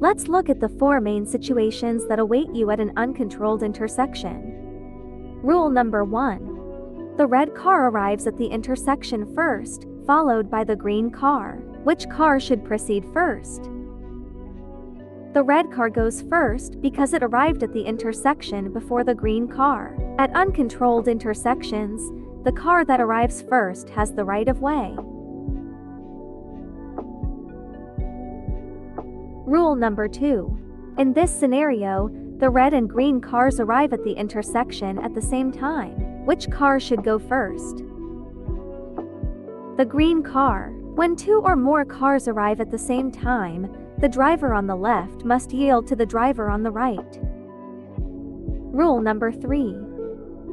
Let's look at the 4 main situations that await you at an uncontrolled intersection. Rule number 1. The red car arrives at the intersection first, followed by the green car. Which car should proceed first? The red car goes first because it arrived at the intersection before the green car. At uncontrolled intersections, the car that arrives first has the right of way. Rule number 2. In this scenario, the red and green cars arrive at the intersection at the same time. Which car should go first? The green car. When 2 or more cars arrive at the same time, the driver on the left must yield to the driver on the right. Rule number 3.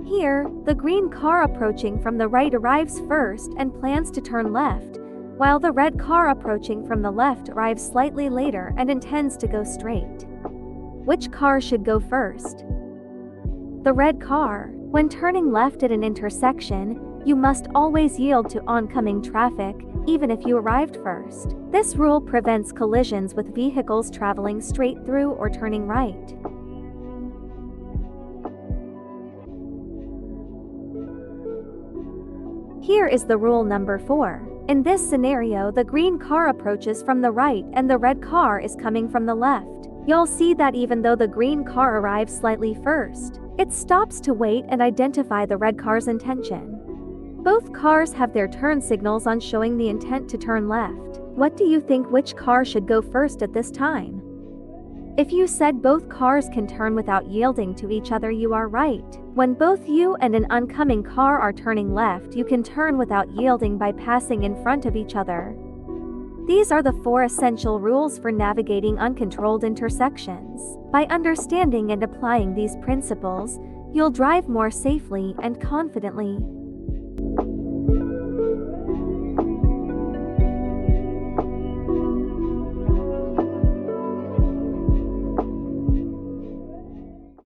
Here, the green car approaching from the right arrives first and plans to turn left, while the red car approaching from the left arrives slightly later and intends to go straight. Which car should go first? The red car. When turning left at an intersection, you must always yield to oncoming traffic, even if you arrived first. This rule prevents collisions with vehicles traveling straight through or turning right. Here is the rule number 4. In this scenario, the green car approaches from the right and the red car is coming from the left. You'll see that even though the green car arrives slightly first, it stops to wait and identify the red car's intention. Both cars have their turn signals on showing the intent to turn left. What do you think which car should go first at this time? If you said both cars can turn without yielding to each other, you are right. When both you and an oncoming car are turning left, you can turn without yielding by passing in front of each other. These are the 4 essential rules for navigating uncontrolled intersections. By understanding and applying these principles, you'll drive more safely and confidently.